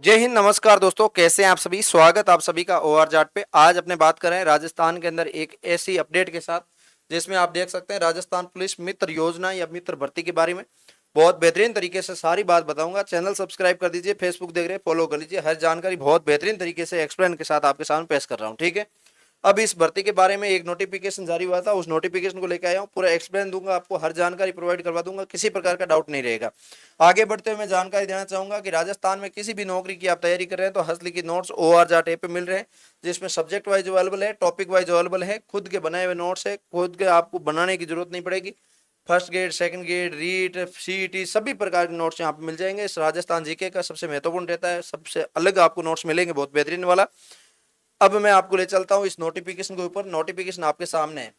जय हिंद। नमस्कार दोस्तों, कैसे हैं आप सभी। स्वागत आप सभी का ओआर जाट पे। आज अपने बात कर रहे हैं राजस्थान के अंदर एक ऐसी अपडेट के साथ जिसमें आप देख सकते हैं राजस्थान पुलिस मित्र योजना या मित्र भर्ती के बारे में बहुत बेहतरीन तरीके से सारी बात बताऊंगा। चैनल सब्सक्राइब कर दीजिए, फेसबुक देख रहे हैं फॉलो कर लीजिए। हर जानकारी बहुत बेहतरीन तरीके से एक्सप्लेन के साथ आपके सामने पेश कर रहा हूँ, ठीक है। अब इस भर्ती के बारे में एक नोटिफिकेशन जारी हुआ था, उस नोटिफिकेशन को लेकर आया हूँ। पूरा एक्सप्लेन दूंगा आपको, हर जानकारी प्रोवाइड करवा दूंगा, किसी प्रकार का डाउट नहीं रहेगा। आगे बढ़ते हुए मैं जानकारी देना चाहूंगा कि राजस्थान में किसी भी नौकरी की आप तैयारी कर रहे हैं तो हस्तलिखित नोट्स ORJAT पे मिल रहे हैं, जिसमें सब्जेक्ट वाइज अवेलेबल है, टॉपिक वाइज अवेलेबल है, खुद के बनाए हुए नोट्स है, खुद के आपको बनाने की जरूरत नहीं पड़ेगी। First grade, second grade, REET, CET सभी प्रकार के नोट्स यहाँ पे मिल जाएंगे। इस राजस्थान जीके का सबसे महत्वपूर्ण रहता है, सबसे अलग आपको नोट्स मिलेंगे, बहुत बेहतरीन वाला। अब मैं आपको ले चलता हूं इस नोटिफिकेशन के ऊपर। नोटिफिकेशन आपके सामने है।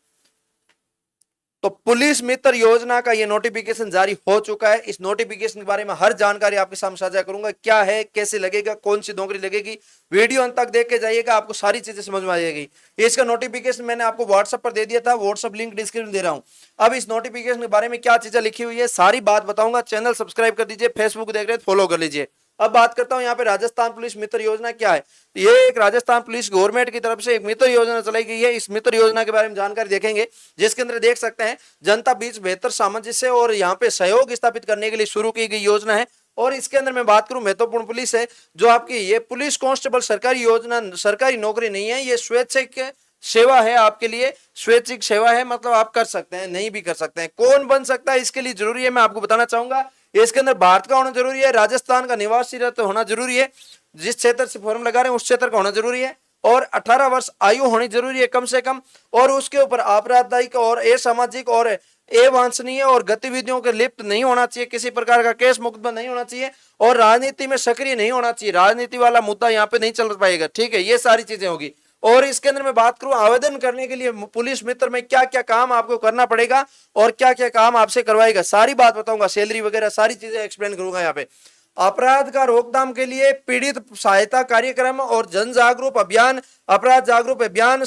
तो पुलिस मित्र योजना का ये नोटिफिकेशन जारी हो चुका है। इस नोटिफिकेशन के बारे में हर जानकारी आपके सामने साझा करूंगा। क्या है, कैसे लगेगा, कौन सी नौकरी लगेगी, वीडियो अंत तक देख के जाइएगा, आपको सारी चीजें समझ में आ जाएगी। इसका नोटिफिकेशन मैंने आपको व्हाट्सएप पर दे दिया था, व्हाट्सएप लिंक डिस्क्रिप्शन दे रहा हूं। अब इस नोटिफिकेशन के बारे में क्या चीजें लिखी हुई है सारी बात बताऊंगा। चैनल सब्सक्राइब कर दीजिए, फेसबुक देख रहे हैं फॉलो कर लीजिए। अब बात करता हूं यहाँ पे राजस्थान पुलिस मित्र योजना क्या है। ये एक राजस्थान पुलिस गवर्नमेंट की तरफ से एक मित्र योजना चलाई गई है। इस मित्र योजना के बारे में जानकारी देखेंगे, जिसके अंदर देख सकते हैं जनता बीच बेहतर सामंजस्य और यहाँ पे सहयोग स्थापित करने के लिए शुरू की गई योजना है। और इसके अंदर मैं बात करूं, महत्वपूर्ण पुलिस है जो आपकी ये पुलिस कांस्टेबल सरकारी योजना, सरकारी नौकरी नहीं है, ये स्वैच्छिक सेवा है आपके लिए। स्वैच्छिक सेवा है, मतलब आप कर सकते हैं, नहीं भी कर सकते हैं। कौन बन सकता है इसके लिए जरूरी है मैं आपको बताना चाहूंगा। इसके अंदर भारत का होना जरूरी है, राजस्थान का निवासी होना जरूरी है, जिस क्षेत्र से फॉर्म लगा रहे हैं उस क्षेत्र का होना जरूरी है, और 18 वर्ष आयु होनी जरूरी है कम से कम। और उसके ऊपर आपराधिक और असामाजिक और अवांछनीय और गतिविधियों के लिप्त नहीं होना चाहिए, किसी प्रकार का केस मुकदमा नहीं होना चाहिए, और राजनीति में सक्रिय नहीं होना चाहिए। राजनीति वाला मुद्दा यहाँ पे नहीं चल पाएगा, ठीक है। ये सारी चीजें होगी। और इसके अंदर मैं बात करूं आवेदन करने के लिए पुलिस मित्र में क्या क्या काम आपको करना पड़ेगा और क्या क्या काम आपसे करवाएगा, सारी बात बताऊंगा। सैलरी वगैरह सारी चीजें एक्सप्लेन करूंगा यहाँ पे। अपराध का रोकथाम के लिए पीड़ित सहायता कार्यक्रम और जन जागरूक अभियान, अपराध जागरूक अभियान,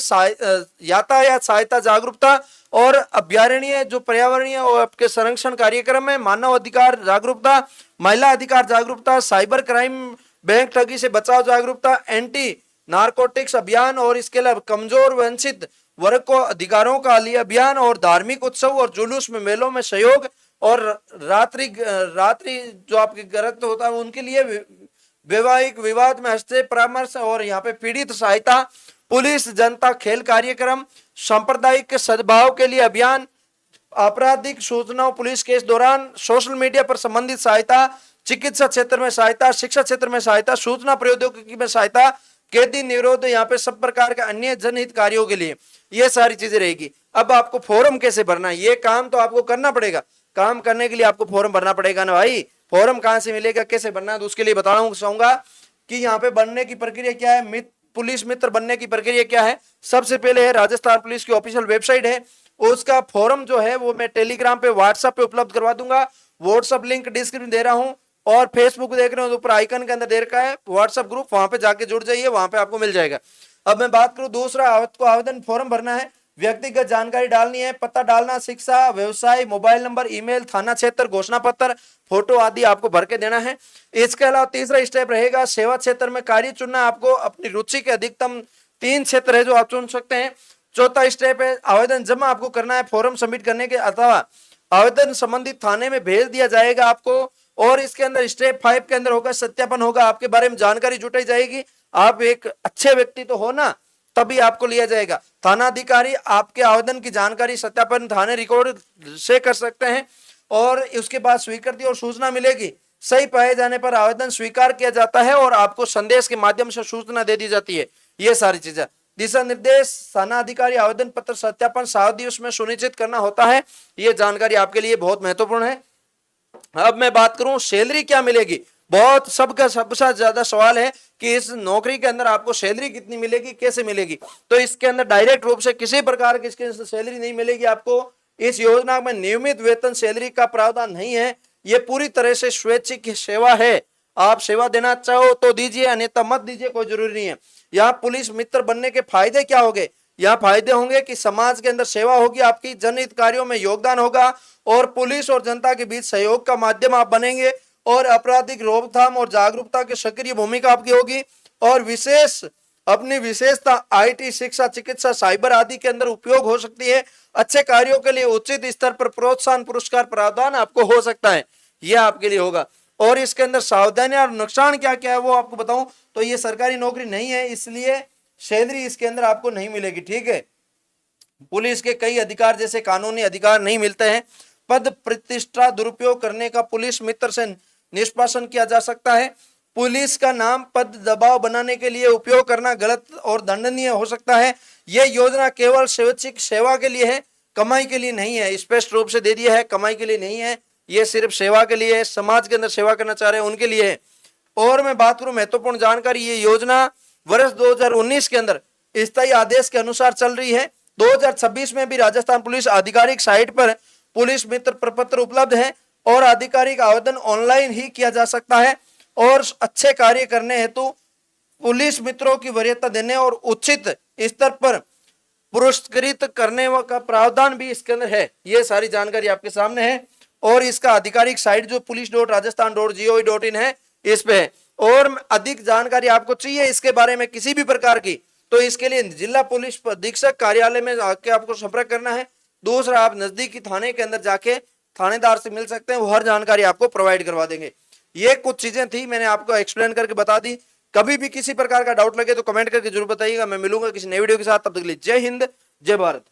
यातायात सहायता जागरूकता और अभ्यारण्य जो पर्यावरणीय और आपके संरक्षण कार्यक्रम है, मानव अधिकार जागरूकता, महिला अधिकार जागरूकता, साइबर क्राइम, बैंक ठगी से बचाव जागरूकता, एंटी नारकोटिक्स अभियान, और इसके अलावा कमजोर वंचित वर्ग को अधिकारों का लिए अभियान, और धार्मिक उत्सव और जुलूस में मेलों में सहयोग, और रात्रि रात्रि जो आपके ग्रस्त होता है उनके लिए वैवाहिक विवाद में हस्तक्षेप परामर्श, और यहाँ पे पीड़ित सहायता, पुलिस जनता खेल कार्यक्रम, सांप्रदायिक सद्भाव के लिए अभियान, आपराधिक सूचनाओं पुलिस केस दौरान, सोशल मीडिया पर संबंधित सहायता, चिकित्सा क्षेत्र में सहायता, शिक्षा क्षेत्र में सहायता, सूचना प्रौद्योगिकी में सहायता, कैदी निरोध, यहाँ पे सब प्रकार के अन्य जनहित कार्यों के लिए ये सारी चीजें रहेगी। अब आपको फॉर्म कैसे भरना है, ये काम तो आपको करना पड़ेगा। काम करने के लिए आपको फॉर्म भरना पड़ेगा ना भाई। फॉर्म कहां से मिलेगा, कैसे भरना है, तो उसके लिए बताना चाहूंगा कि यहाँ पे बनने की प्रक्रिया क्या है, पुलिस मित्र बनने की प्रक्रिया क्या है। सबसे पहले है राजस्थान पुलिस की ऑफिशियल वेबसाइट है, उसका फॉर्म जो है वो मैं टेलीग्राम पे, व्हाट्सएप पे उपलब्ध करवा दूंगा। व्हाट्सएप लिंक डिस्क्रिप्शन दे रहा हूं, और फेसबुक देख रहे हो तो ऊपर आइकन के अंदर दे रखा है व्हाट्सएप ग्रुप, वहां पे जाके जुड़ जाइए, वहां पे आपको मिल जाएगा। अब मैं बात करूं दूसरा, आपको आवेदन फॉर्म भरना है, व्यक्तिगत जानकारी डालनी है, पता डालना, शिक्षा, व्यवसाय, मोबाइल नंबर, ईमेल, थाना क्षेत्र, घोषणा पत्र, फोटो आदि आपको भर के देना है। इसके अलावा तीसरा स्टेप रहेगा सेवा क्षेत्र में कार्य चुनना। आपको अपनी रुचि के अधिकतम 3 क्षेत्र है जो आप चुन सकते हैं। चौथा स्टेप है आवेदन जमा आपको करना है फॉर्म सबमिट करने के, अथवा आवेदन संबंधित थाने में भेज दिया जाएगा आपको। और इसके अंदर स्टेप 5 के अंदर होगा सत्यापन होगा, आपके बारे में जानकारी जुटाई जाएगी, आप एक अच्छे व्यक्ति तो हो ना, तभी आपको लिया जाएगा। थाना अधिकारी आपके आवेदन की जानकारी सत्यापन थाने रिकॉर्ड से कर सकते हैं, और उसके बाद स्वीकृति और सूचना मिलेगी। सही पाए जाने पर आवेदन स्वीकार किया जाता है और आपको संदेश के माध्यम से सूचना दे दी जाती है। ये सारी चीजें, दिशा निर्देश, थाना अधिकारी आवेदन पत्र सत्यापन 7 दिवस में सुनिश्चित करना होता है। ये जानकारी आपके लिए बहुत महत्वपूर्ण है। अब मैं बात करूं सैलरी क्या मिलेगी, बहुत सबका सबसे ज्यादा सवाल है कि इस नौकरी के अंदर आपको सैलरी कितनी मिलेगी, कैसे मिलेगी। तो इसके अंदर डायरेक्ट रूप से किसी प्रकार की इसके सैलरी नहीं मिलेगी आपको। इस योजना में नियमित वेतन सैलरी का प्रावधान नहीं है, ये पूरी तरह से स्वैच्छिक सेवा है। आप सेवा देना चाहो तो दीजिए, अन्यथा मत दीजिए, कोई जरूरी नहीं है। यहाँ पुलिस मित्र बनने के फायदे क्या होंगे, यहाँ फायदे होंगे कि समाज के अंदर सेवा होगी आपकी, जनहित कार्यों में योगदान होगा, और पुलिस और जनता के बीच सहयोग का माध्यम आप बनेंगे, और आपराधिक रोकथाम और जागरूकता की सक्रिय भूमिका आपकी होगी। और विशेष अपनी विशेषता आईटी, शिक्षा, चिकित्सा, साइबर आदि के अंदर उपयोग हो सकती है। अच्छे कार्यों के लिए उचित स्तर पर प्रोत्साहन पुरस्कार प्रावधान आपको हो सकता है, यह आपके लिए होगा। और इसके अंदर सावधानियां और नुकसान क्या क्या है वो आपको बताऊं तो ये सरकारी नौकरी नहीं है, इसलिए सैलरी इसके अंदर आपको नहीं मिलेगी, ठीक है। पुलिस के कई अधिकार जैसे कानूनी अधिकार नहीं मिलते हैं। पद प्रतिष्ठा दुरुपयोग करने का पुलिस मित्र से निष्पासन किया जा सकता है। पुलिस का नाम पद दबाव बनाने के लिए उपयोग करना गलत और दंडनीय हो सकता है। यह योजना केवल स्वैच्छिक सेवा के लिए है, कमाई के लिए नहीं है। स्पष्ट रूप से दे दिया है, कमाई के लिए नहीं है, यह सिर्फ सेवा के लिए है, समाज के अंदर सेवा करना चाह रहे हैं उनके लिए है। और मैं बात करूं महत्वपूर्ण जानकारी, ये योजना वर्ष 2019 के अंदर स्थायी आदेश के अनुसार चल रही है। 2026 में भी राजस्थान पुलिस आधिकारिक साइट पर पुलिस मित्र प्रपत्र उपलब्ध है और आधिकारिक आवेदन ऑनलाइन ही किया जा सकता है। और अच्छे कार्य करने हेतु पुलिस मित्रों की वरीयता देने और उचित स्तर पर पुरस्कृत करने का प्रावधान भी इसके अंदर है। ये सारी जानकारी आपके सामने है और इसका आधिकारिक साइट जो police.rajasthan.gov.in है इस पे है। और अधिक जानकारी आपको चाहिए इसके बारे में किसी भी प्रकार की तो इसके लिए जिला पुलिस अधीक्षक कार्यालय में आके आपको संपर्क करना है। दूसरा, आप नजदीकी थाने के अंदर जाके थानेदार से मिल सकते हैं, वो हर जानकारी आपको प्रोवाइड करवा देंगे। ये कुछ चीजें थी, मैंने आपको एक्सप्लेन करके बता दी। कभी भी किसी प्रकार का डाउट लगे तो कमेंट करके जरूर बताइएगा। मैं मिलूंगा किसी नई वीडियो के साथ, तब तक के लिए जय हिंद, जय भारत।